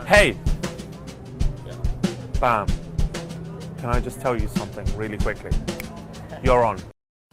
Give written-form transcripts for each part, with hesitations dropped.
Hey! Bam. Can I just tell you something really quickly? You're on.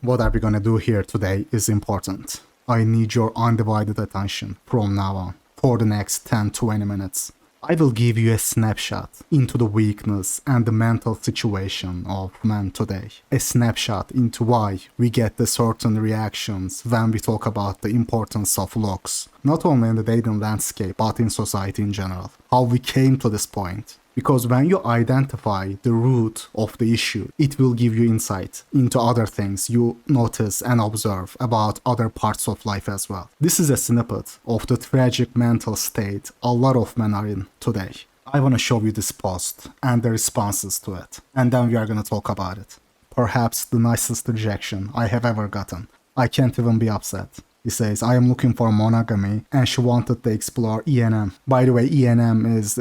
What are we gonna do here today is important. I need your undivided attention from now on, for the next 10-20 minutes. I will give you a snapshot into the weakness and the mental situation of men today. A snapshot into why we get the certain reactions when we talk about the importance of looks. Not only in the dating landscape, but in society in general. How we came to this point. Because when you identify the root of the issue, it will give you insight into other things you notice and observe about other parts of life as well. This is a snippet of the tragic mental state a lot of men are in today. I want to show you this post and the responses to it, and then we are going to talk about it. Perhaps the nicest rejection I have ever gotten. I can't even be upset. He says, I am looking for monogamy, and she wanted to explore E&M. By the way, E&M is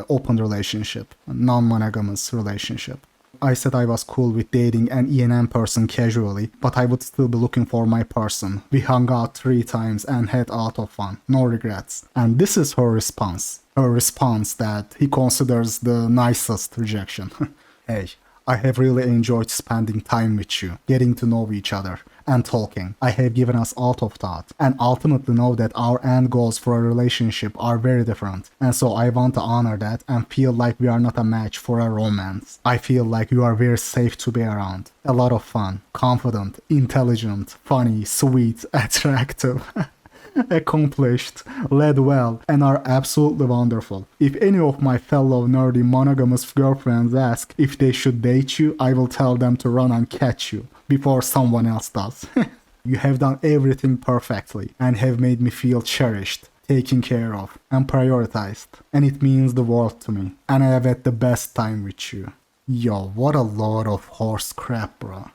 open relationship, non-monogamous relationship. I said I was cool with dating an E&M person casually, but I would still be looking for my person. We hung out 3 times and had a lot of fun. No regrets. And this is her response. Her response that he considers the nicest rejection. Hey, I have really enjoyed spending time with you, getting to know each other, and talking. I have given us a lot of thought, and ultimately know that our end goals for a relationship are very different, and so I want to honor that and feel like we are not a match for a romance. I feel like you are very safe to be around. A lot of fun, confident, intelligent, funny, sweet, attractive. Accomplished, led well, and are absolutely wonderful. If any of my fellow nerdy monogamous girlfriends ask if they should date you, I will tell them to run and catch you before someone else does. You have done everything perfectly and have made me feel cherished, taken care of, and prioritized. And it means the world to me. And I have had the best time with you. Yo, what a load of horse crap, bro.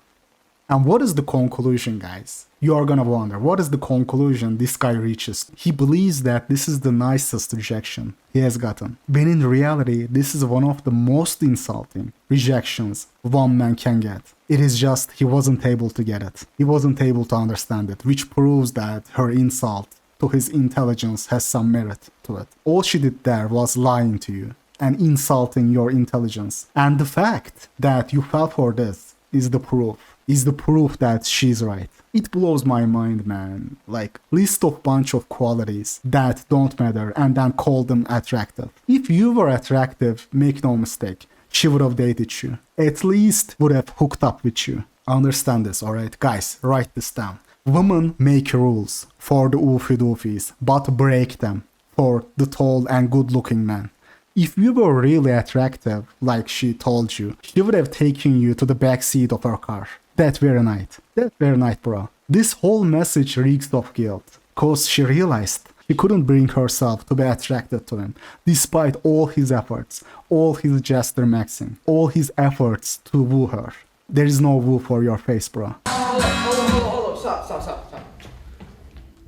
And what is the conclusion, guys? You are gonna wonder, what is the conclusion this guy reaches? He believes that this is the nicest rejection he has gotten. When in reality, this is one of the most insulting rejections one man can get. It is just he wasn't able to get it. He wasn't able to understand it, which proves that her insult to his intelligence has some merit to it. All she did there was lying to you and insulting your intelligence. And the fact that you fell for this is the proof that she's right. It blows my mind, man. Like, list of bunch of qualities that don't matter and then call them attractive. If you were attractive, make no mistake, she would have dated you. At least would have hooked up with you. Understand this, alright? Guys, write this down. Women make rules for the oofy doofies, but break them for the tall and good looking man. If you were really attractive, like she told you, she would have taken you to the back seat of her car. That very night, bro. This whole message reeks of guilt, cause she realized she couldn't bring herself to be attracted to him, despite all his efforts, all his gesture maxing, all his efforts to woo her. There is no woo for your face, bro. Hold up, stop.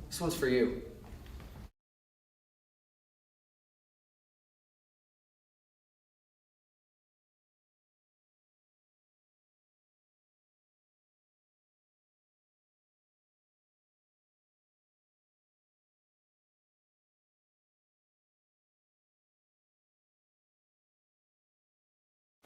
This one's for you.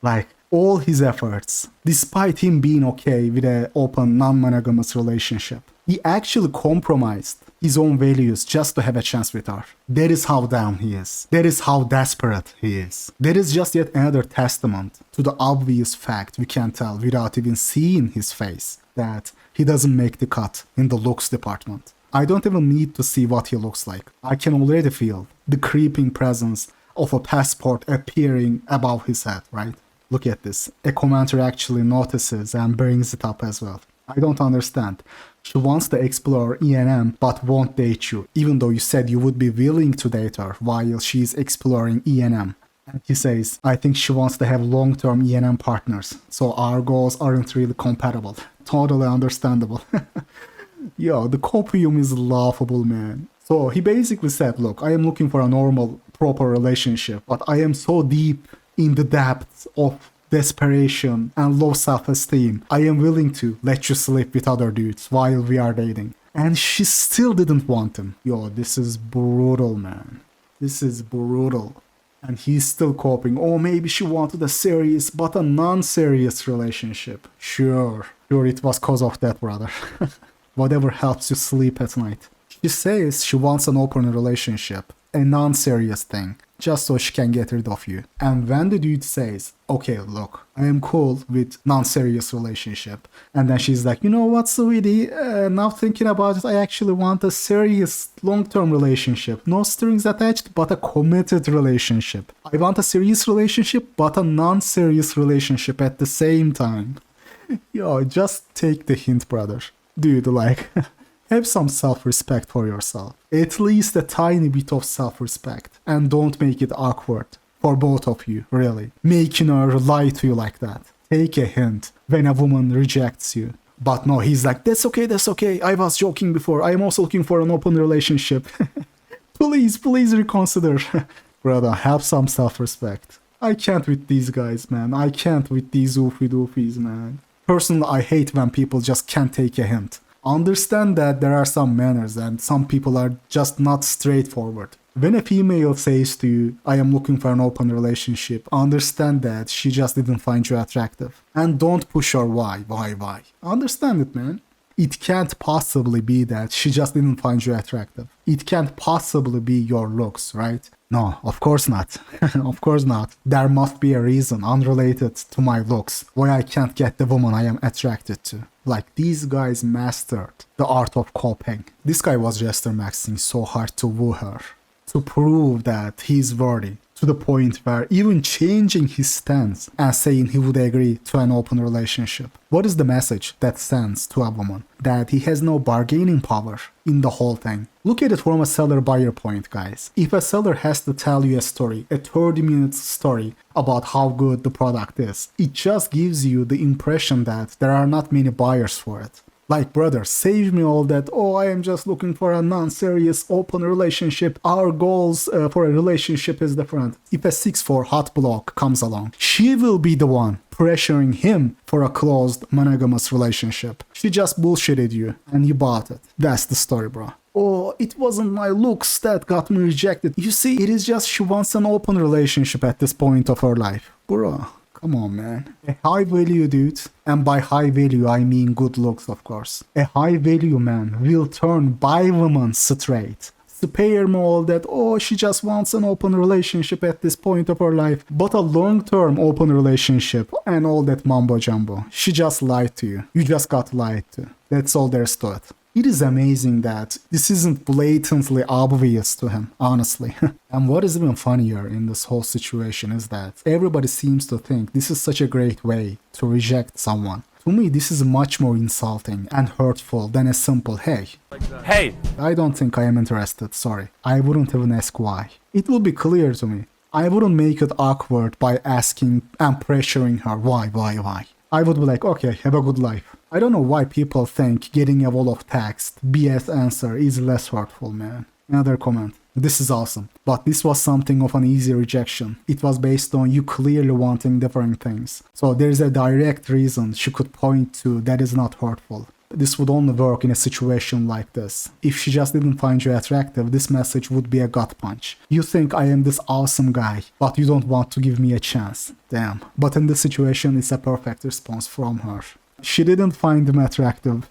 Like, all his efforts, despite him being okay with an open, non-monogamous relationship, he actually compromised his own values just to have a chance with her. That is how down he is. That is how desperate he is. That is just yet another testament to the obvious fact we can tell without even seeing his face, that he doesn't make the cut in the looks department. I don't even need to see what he looks like. I can already feel the creeping presence of a passport appearing above his head, right? Look at this. A commenter actually notices and brings it up as well. I don't understand. She wants to explore E&M but won't date you, even though you said you would be willing to date her while she's exploring E&M. And he says, I think she wants to have long-term E&M partners, so our goals aren't really compatible. Totally understandable. Yo, the copium is laughable, man. So he basically said, look, I am looking for a normal, proper relationship, but I am so deep in the depths of desperation and low self-esteem, I am willing to let you sleep with other dudes while we are dating. And she still didn't want him. Yo, this is brutal, man. This is brutal. And he's still coping. Oh, maybe she wanted a serious but a non-serious relationship. Sure, it was cause of that, brother. Whatever helps you sleep at night. She says she wants an open relationship, a non-serious thing, just so she can get rid of you. And when the dude says, okay, look, I am cool with non-serious relationship, and then she's like, you know what, sweetie, now thinking about it, I actually want a serious long-term relationship. No strings attached, but a committed relationship. I want a serious relationship, but a non-serious relationship at the same time. Yo, just take the hint, brother. Dude, like... Have some self-respect for yourself. At least a tiny bit of self-respect. And don't make it awkward. For both of you, really. Making her lie to you like that. Take a hint when a woman rejects you. But no, he's like, that's okay. I was joking before. I am also looking for an open relationship. Please reconsider. Brother, have some self-respect. I can't with these guys, man. I can't with these oofy doofies, man. Personally, I hate when people just can't take a hint. Understand that there are some manners and some people are just not straightforward. When a female says to you, I am looking for an open relationship, understand that she just didn't find you attractive. And don't push her why. Understand it, man. It can't possibly be that she just didn't find you attractive. It can't possibly be your looks, right? No, of course not. Of course not. There must be a reason unrelated to my looks why I can't get the woman I am attracted to. Like, these guys mastered the art of coping. This guy was Jester maxing so hard to woo her, to prove that he's worthy, to the point where even changing his stance and saying he would agree to an open relationship. What is the message that sends to a woman? That he has no bargaining power in the whole thing. Look at it from a seller-buyer point, guys. If a seller has to tell you a story, a 30-minute story about how good the product is, it just gives you the impression that there are not many buyers for it. Like, brother, save me all that, oh, I am just looking for a non-serious open relationship. Our goals for a relationship is different. If a 6'4" hot block comes along, she will be the one pressuring him for a closed monogamous relationship. She just bullshitted you and you bought it. That's the story, bro. Oh, it wasn't my looks that got me rejected. You see, it is just she wants an open relationship at this point of her life. Bro. Come on, man. A high value dude, and by high value I mean good looks, of course. A high value man will turn by women straight. Spare me all that, oh, she just wants an open relationship at this point of her life, but a long-term open relationship and all that mumbo jumbo. She just lied to you. You just got lied to. That's all there's to it. It is amazing that this isn't blatantly obvious to him, honestly. And what is even funnier in this whole situation is that everybody seems to think this is such a great way to reject someone. To me, this is much more insulting and hurtful than a simple, hey. Hey! I don't think I am interested, sorry. I wouldn't even ask why. It will be clear to me. I wouldn't make it awkward by asking and pressuring her why. I would be like, okay, have a good life. I don't know why people think getting a wall of text, BS answer is less hurtful, man. Another comment. This is awesome. But this was something of an easy rejection. It was based on you clearly wanting different things. So there's a direct reason she could point to that is not hurtful. This would only work in a situation like this. If she just didn't find you attractive, this message would be a gut punch. You think I am this awesome guy, but you don't want to give me a chance. Damn. But in this situation, it's a perfect response from her. She didn't find him attractive.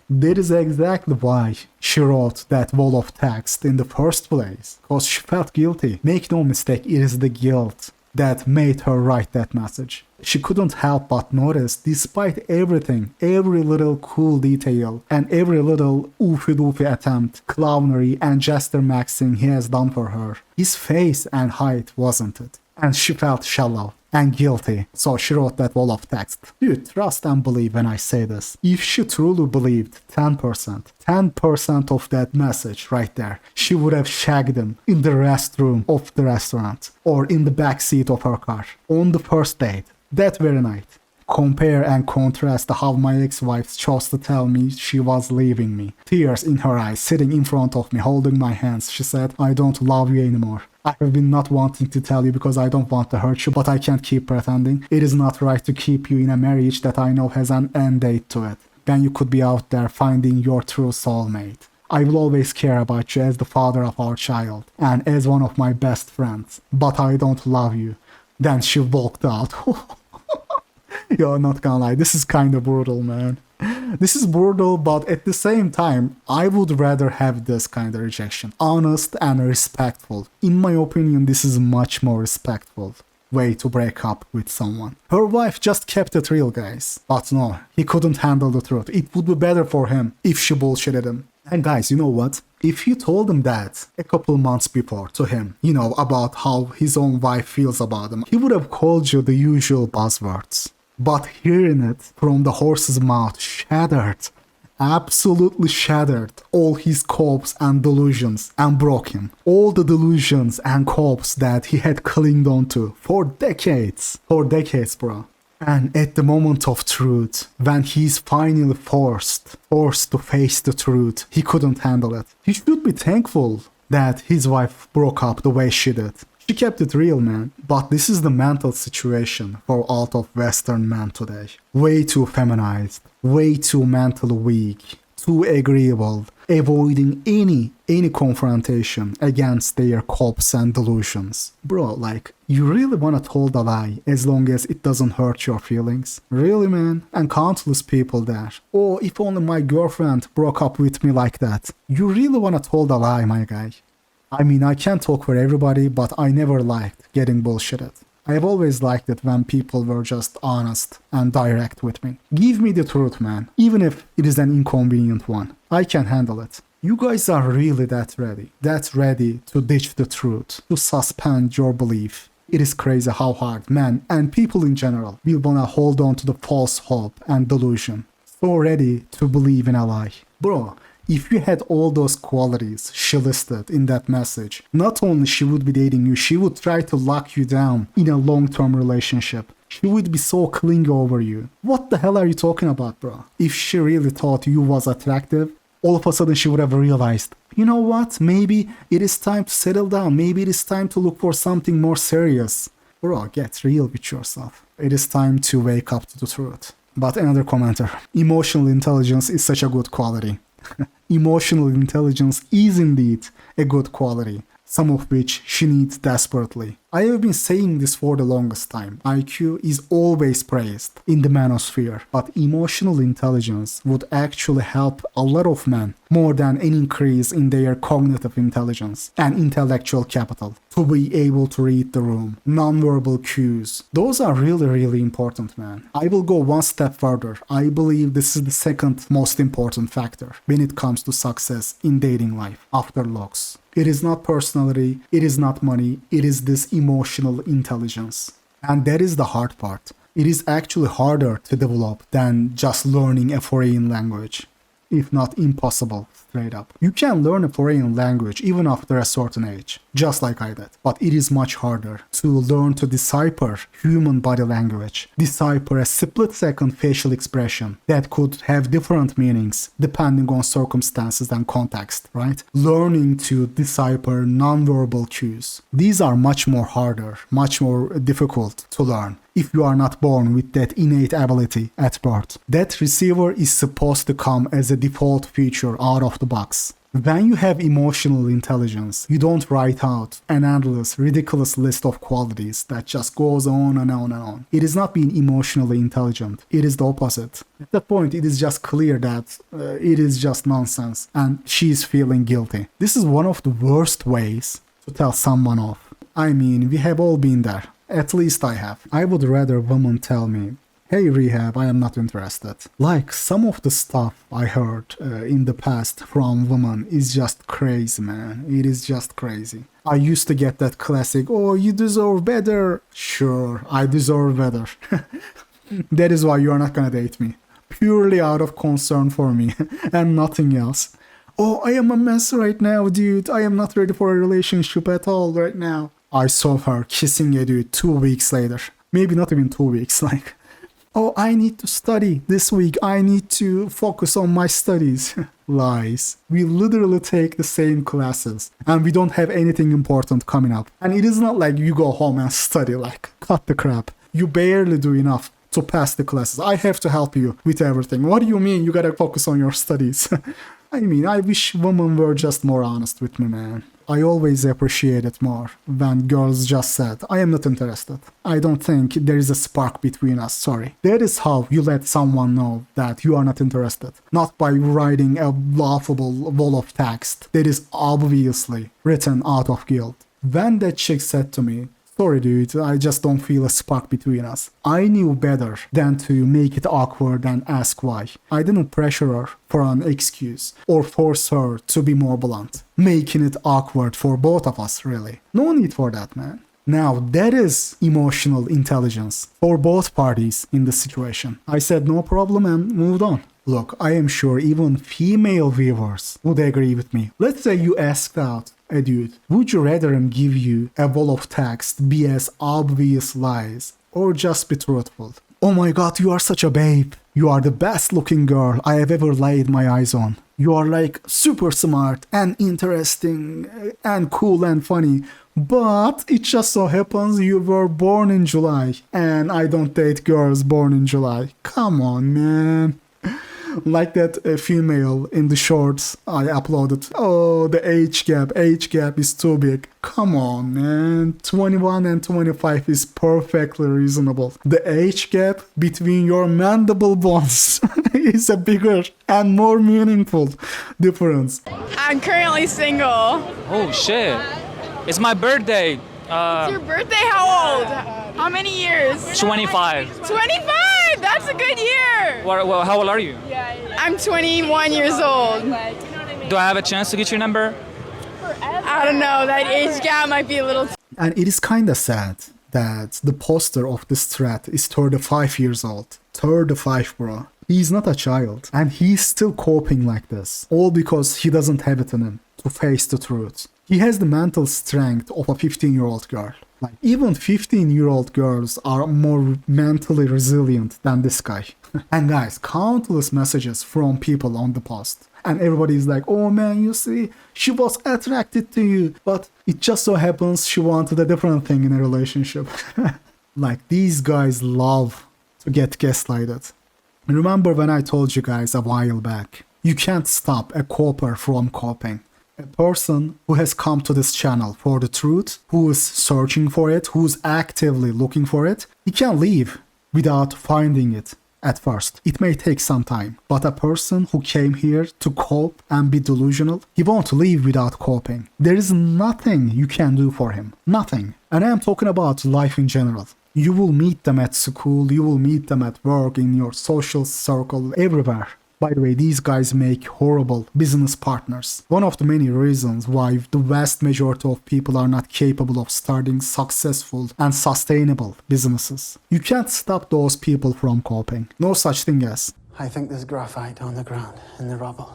That is exactly why she wrote that wall of text in the first place. Because she felt guilty. Make no mistake, it is the guilt that made her write that message. She couldn't help but notice, despite everything, every little cool detail, and every little oofy-doofy attempt, clownery and jester maxing he has done for her, his face and height wasn't it. And she felt shallow and guilty, so she wrote that wall of text. Dude, trust and believe when I say this. If she truly believed 10% of that message right there, she would have shagged him in the restroom of the restaurant or in the backseat of her car on the first date, that very night. Compare and contrast how my ex-wife chose to tell me she was leaving me. Tears in her eyes, sitting in front of me, holding my hands. She said, I don't love you anymore. I have been not wanting to tell you because I don't want to hurt you, but I can't keep pretending. It is not right to keep you in a marriage that I know has an end date to it. Then you could be out there finding your true soulmate. I will always care about you as the father of our child and as one of my best friends, but I don't love you. Then she walked out. Yo, not gonna lie, this is kind of brutal, man. This is brutal, but at the same time, I would rather have this kind of rejection. Honest and respectful. In my opinion, this is much more respectful way to break up with someone. Her wife just kept it real, guys. But no, he couldn't handle the truth. It would be better for him if she bullshitted him. And guys, you know what? If you told him that a couple months before to him, you know, about how his own wife feels about him, he would have called you the usual buzzwords. But hearing it from the horse's mouth shattered, absolutely shattered all his hopes and delusions and broke him. All the delusions and hopes that he had clinged on to for decades. For decades, bro. And at the moment of truth, when he's finally forced to face the truth, he couldn't handle it. He should be thankful that his wife broke up the way she did. She kept it real, man. But this is the mental situation for a lot of Western men today. Way too feminized, way too mentally weak, too agreeable, avoiding any confrontation against their hopes and delusions. Bro, like, you really wanna told a lie as long as it doesn't hurt your feelings? Really, man? And countless people there. Oh, if only my girlfriend broke up with me like that. You really wanna told a lie, my guy? I mean, I can't talk for everybody, but I never liked getting bullshitted. I've always liked it when people were just honest and direct with me. Give me the truth, man, even if it is an inconvenient one. I can handle it. You guys are really that ready to ditch the truth, to suspend your belief. It is crazy how hard men and people in general will wanna hold on to the false hope and delusion. So ready to believe in a lie. Bro, if you had all those qualities she listed in that message, not only she would be dating you, she would try to lock you down in a long-term relationship. She would be so clingy over you. What the hell are you talking about, bro? If she really thought you was attractive, all of a sudden she would have realized, you know what, maybe it is time to settle down, maybe it is time to look for something more serious. Bro, get real with yourself. It is time to wake up to the truth. But another commenter, emotional intelligence is such a good quality. Emotional intelligence is indeed a good quality, some of which she needs desperately. I have been saying this for the longest time. IQ is always praised in the manosphere, but emotional intelligence would actually help a lot of men more than an increase in their cognitive intelligence and intellectual capital to be able to read the room, nonverbal cues. Those are really important, man. I will go one step further. I believe this is the second most important factor when it comes to success in dating life after looks. It is not personality, it is not money, it is this emotional intelligence. And that is the hard part. It is actually harder to develop than just learning a foreign language, if not impossible, straight up. You can learn a foreign language even after a certain age, just like I did. But it is much harder to learn to decipher human body language, decipher a split-second facial expression that could have different meanings depending on circumstances and context, right? Learning to decipher nonverbal cues. These are much more harder, much more difficult to learn if you are not born with that innate ability at birth. That receiver is supposed to come as a default feature out of the box. When you have emotional intelligence, you don't write out an endless, ridiculous list of qualities that just goes on and on and on. It is not being emotionally intelligent. It is the opposite. At that point, it is just clear that it is just nonsense and she is feeling guilty. This is one of the worst ways to tell someone off. I mean, we have all been there. At least I have. I would rather women tell me, hey rehab, I am not interested. Like, some of the stuff I heard in the past from women is just crazy, man. It is just crazy. I used to get that classic, oh, you deserve better. Sure, I deserve better. That is why you are not gonna date me. Purely out of concern for me and nothing else. Oh, I am a mess right now, dude. I am not ready for a relationship at all right now. I saw her kissing a dude 2 weeks later. Maybe not even 2 weeks, like, oh, I need to study this week. I need to focus on my studies. Lies. We literally take the same classes and we don't have anything important coming up. And it is not like you go home and study, like, cut the crap. You barely do enough to pass the classes. I have to help you with everything. What do you mean you gotta focus on your studies? I mean, I wish women were just more honest with me, man. I always appreciate it more when girls just said, I am not interested. I don't think there is a spark between us, sorry. That is how you let someone know that you are not interested. Not by writing a laughable wall of text that is obviously written out of guilt. When that chick said to me, sorry dude, I just don't feel a spark between us, I knew better than to make it awkward and ask why. I didn't pressure her for an excuse or force her to be more blunt, making it awkward for both of us, really. No need for that, man. Now, that is emotional intelligence for both parties in the situation. I said no problem and moved on. Look, I am sure even female viewers would agree with me. Let's say you asked out a dude, would you rather him give you a wall of text, be as obvious lies, or just be truthful? Oh my god, you are such a babe. You are the best looking girl I have ever laid my eyes on. You are like super smart and interesting and cool and funny. But it just so happens you were born in July and I don't date girls born in July. Come on, man. Like that female in the shorts I uploaded. Oh, the age gap is too big. Come on, man. 21 and 25 is perfectly reasonable. The age gap between your mandible bones is a bigger and more meaningful difference. I'm currently single. Oh shit. It's my birthday. It's your birthday? How old? How many years? 25. 25! That's a good year! Well, how old are you? I'm 21 years old. Do I have a chance to get your number? I don't know, that age gap might be a little... And it is kinda sad that the poster of this thread is 35 years old. 35, bro. He's not a child. And he's still coping like this. All because he doesn't have it in him to face the truth. He has the mental strength of a 15-year-old girl. Like, even 15-year-old girls are more mentally resilient than this guy. And guys, countless messages from people on the post. And everybody's like, oh man, you see, she was attracted to you. But it just so happens she wanted a different thing in a relationship. Like, these guys love to get gaslighted. Remember when I told you guys a while back, you can't stop a coper from coping. A person who has come to this channel for the truth, who is searching for it, who's actively looking for it, he can't leave without finding it at first. It may take some time, but a person who came here to cope and be delusional, he won't leave without coping. There is nothing you can do for him. Nothing. And I am talking about life in general. You will meet them at school, you will meet them at work, in your social circle, everywhere. By the way, these guys make horrible business partners. One of the many reasons why the vast majority of people are not capable of starting successful and sustainable businesses. You can't stop those people from coping. No such thing as, I think there's graphite on the ground in the rubble.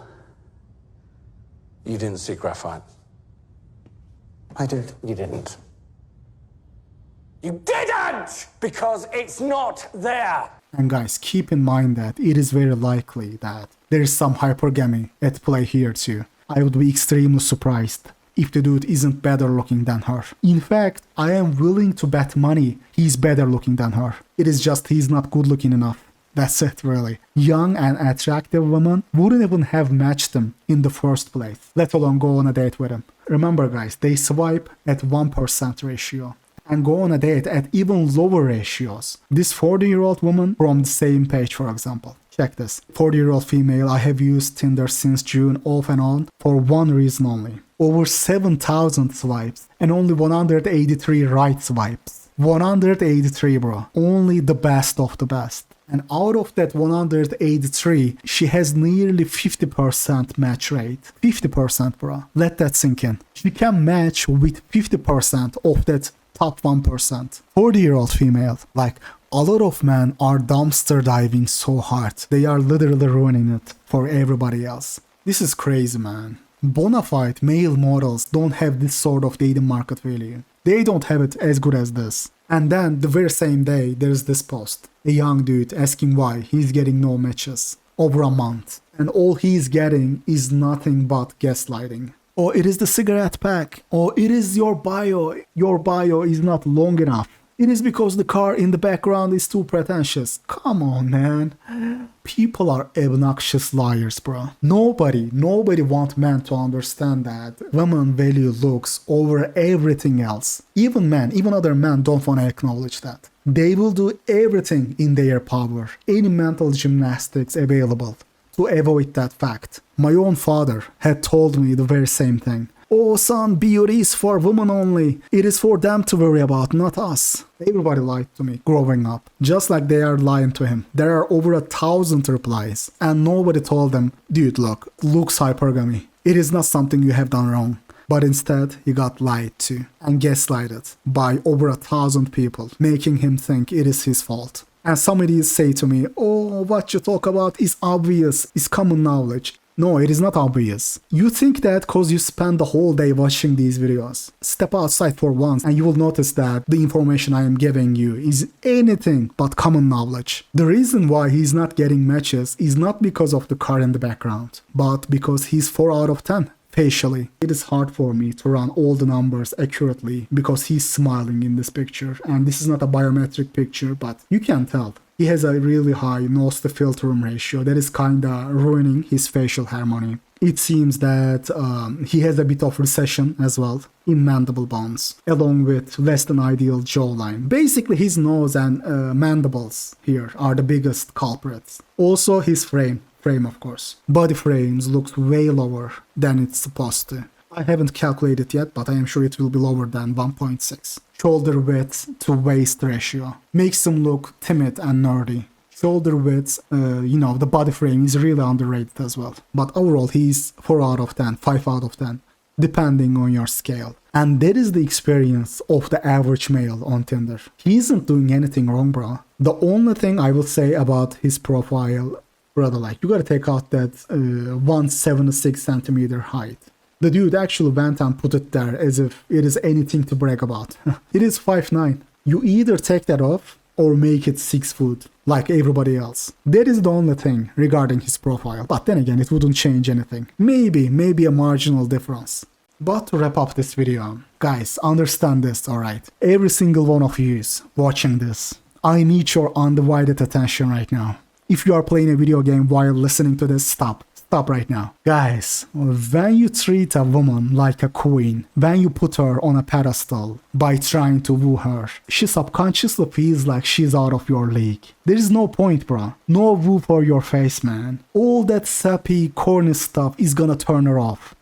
You didn't see graphite. I did. You didn't. You didn't! Because it's not there! and guys, keep in mind that it is very likely that there is some hypergamy at play here too. I would be extremely surprised if the dude isn't better looking than her. In fact, I am willing to bet money he's better looking than her. It is just he's not good looking enough. That's it, really. Young and attractive women wouldn't even have matched him in the first place, let alone go on a date with him. Remember guys, they swipe at 1% ratio and go on a date at even lower ratios. This 40-year-old woman from the same page, for example. Check this. 40-year-old female, I have used Tinder since June off and on for one reason only. Over 7,000 swipes and only 183 right swipes. 183, bro. Only the best of the best. And out of that 183, she has nearly 50% match rate. 50%, bro. Let that sink in. She can match with 50% of that top 1%. 40-year-old female. Like, a lot of men are dumpster diving so hard. They are literally ruining it for everybody else. This is crazy, man. Bonafide male models don't have this sort of dating market value. They don't have it as good as this. And then the very same day, there's this post. A young dude asking why he's getting no matches over a month. And all he's getting is nothing but gaslighting. Or it is the cigarette pack. Or it is your bio. Your bio is not long enough. It is because the car in the background is too pretentious. Come on, man. People are obnoxious liars, bro. Nobody want men to understand that women value looks over everything else. Even men, even other men don't want to acknowledge that. They will do everything in their power, any mental gymnastics available, to avoid that fact. My own father had told me the very same thing. Oh son, beauty is for women only. It is for them to worry about, not us. Everybody lied to me growing up, just like they are lying to him. There are over 1,000 replies, and nobody told them, dude, look, looks hypergamy. It is not something you have done wrong. But instead, he got lied to and gaslighted by over 1,000 people, making him think it is his fault. And somebody say to me, oh, what you talk about is obvious, is common knowledge. No, it is not obvious. You think that cause you spend the whole day watching these videos. Step outside for once and you will notice that the information I am giving you is anything but common knowledge. The reason why he's not getting matches is not because of the car in the background, but because he's 4 out of 10. Facially, it is hard for me to run all the numbers accurately because he's smiling in this picture, and this is not a biometric picture, but you can tell. He has a really high nose to filtrum ratio that is kinda ruining his facial harmony. It seems that he has a bit of recession as well in mandible bones, along with less than ideal jawline. Basically, his nose and mandibles here are the biggest culprits. Also, his frame of course. Body frames looks way lower than it's supposed to. I haven't calculated yet, but I am sure it will be lower than 1.6. Shoulder width to waist ratio makes him look timid and nerdy. Shoulder width, the body frame is really underrated as well. But overall, he's 4 out of 10, 5 out of 10, depending on your scale. And that is the experience of the average male on Tinder. He isn't doing anything wrong, bro. The only thing I will say about his profile, brother, like, you gotta take out that 176 centimeter height. The dude actually went and put it there as if it is anything to brag about. It is 5'9". You either take that off or make it 6 foot, like everybody else. That is the only thing regarding his profile. But then again, it wouldn't change anything. Maybe a marginal difference. But to wrap up this video, guys, understand this, alright? Every single one of you watching this, I need your undivided attention right now. If you are playing a video game while listening to this, stop right now. Guys, when you treat a woman like a queen, when you put her on a pedestal by trying to woo her, she subconsciously feels like she's out of your league. There is no point, bro. No woo for your face, man. All that sappy, corny stuff is gonna turn her off.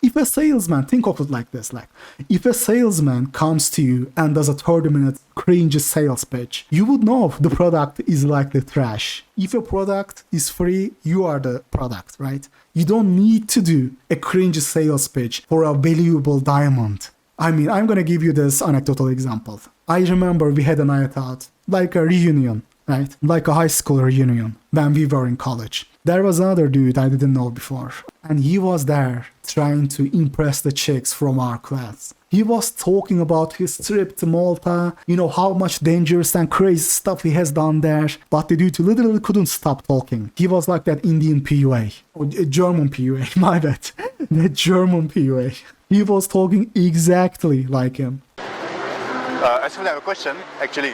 If a salesman, think of it like this, like, if a salesman comes to you and does a 30-minute cringy sales pitch, you would know the product is likely trash. If a product is free, you are the product, right? You don't need to do a cringy sales pitch for a valuable diamond. I mean, I'm gonna give you this anecdotal example. I remember we had a night out, like a reunion, right? Like a high school reunion when we were in college. There was another dude I didn't know before, and he was there trying to impress the chicks from our class. He was talking about his trip to Malta, how much dangerous and crazy stuff he has done there, but the dude literally couldn't stop talking. He was like that Indian PUA, or German PUA, my bad, that German PUA. He was talking exactly like him. Actually, I have a question. Actually,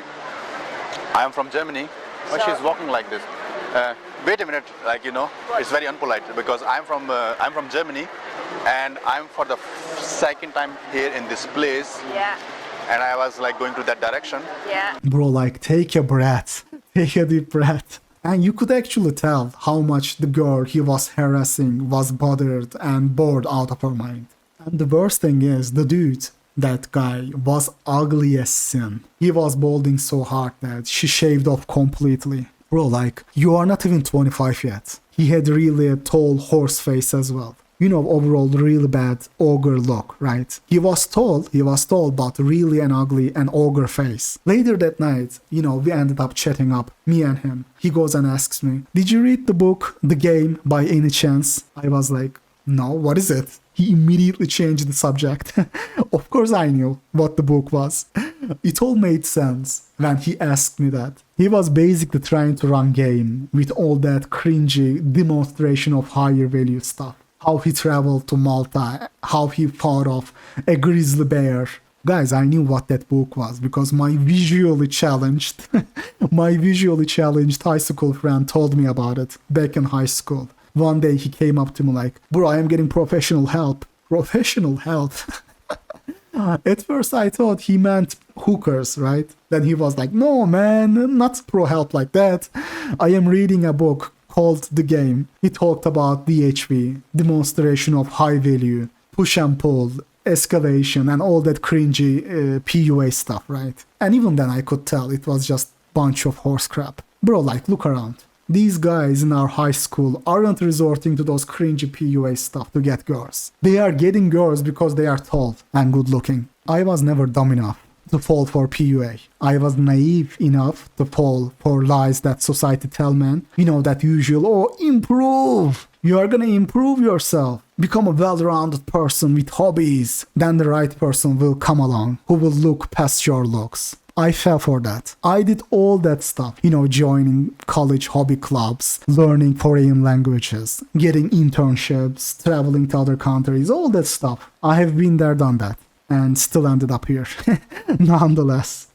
I am from Germany. Why she's walking like this? Wait a minute, it's very unpolite because I'm from Germany, and I'm for the second time here in this place. Yeah. And I was like going to that direction. Yeah. Bro, like, take a breath. Take a deep breath. And you could actually tell how much the girl he was harassing was bothered and bored out of her mind. And the worst thing is, the dude, that guy, was ugly as sin. He was balding so hard that she shaved off completely. Bro, like, you are not even 25 yet. He had really a tall horse face as well. Overall really bad ogre look, right? He was tall, but really an ugly and ogre face. Later that night, we ended up chatting up, me and him. He goes and asks me, did you read the book, The Game, by any chance? I was like, no, what is it? He immediately changed the subject. Of course I knew what the book was. It all made sense when he asked me that. He was basically trying to run game with all that cringy demonstration of higher value stuff. How he traveled to Malta, how he fought off a grizzly bear Guys, I knew what that book was because my visually challenged high school friend told me about it back in high school. One day he came up to me like, bro, I am getting professional help. Professional help? At first I thought he meant hookers, right? Then he was like, no man, not pro help like that. I am reading a book called The Game. He talked about DHV, demonstration of high value, push and pull, escalation, and all that cringy PUA stuff, right? And even then I could tell it was just bunch of horse crap. Bro, like, look around. These guys in our high school aren't resorting to those cringy PUA stuff to get girls. They are getting girls because they are tall and good looking. I was never dumb enough to fall for PUA. I was naive enough to fall for lies that society tell men. You know, that usual, oh, improve. You are gonna improve yourself. Become a well-rounded person with hobbies. Then the right person will come along who will look past your looks. I fell for that. I did all that stuff. You know, joining college hobby clubs, learning foreign languages, getting internships, traveling to other countries, all that stuff. I have been there, done that, and still ended up here. Nonetheless,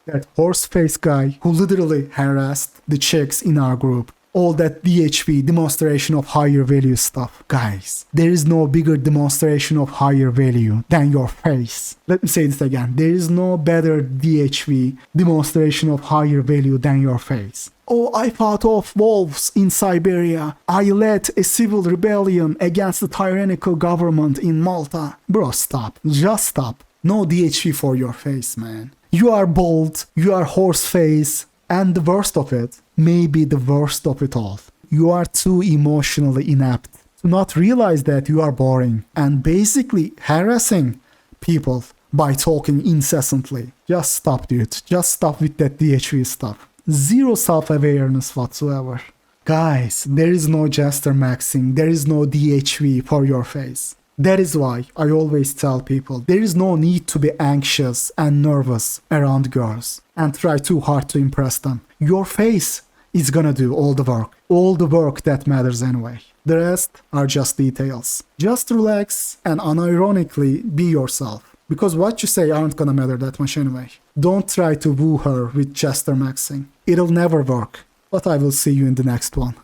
that horse-faced guy who literally harassed the chicks in our group, all that DHV, demonstration of higher value stuff. Guys, there is no bigger demonstration of higher value than your face. Let me say this again. There is no better DHV, demonstration of higher value than your face. Oh, I fought off wolves in Siberia. I led a civil rebellion against the tyrannical government in Malta. Bro, stop. Just stop. No DHV for your face, man. You are bald, you are horse face, and the worst of it, maybe the worst of it all, you are too emotionally inept to not realize that you are boring and basically harassing people by talking incessantly. Just stop, dude. Just stop with that DHV stuff. Zero self-awareness whatsoever. Guys, there is no jester maxing, there is no DHV for your face. That is why I always tell people there is no need to be anxious and nervous around girls and try too hard to impress them. Your face is gonna do all the work that matters anyway. The rest are just details. Just relax and unironically be yourself, because what you say aren't gonna matter that much anyway. Don't try to woo her with jester maxing. It'll never work. But I will see you in the next one.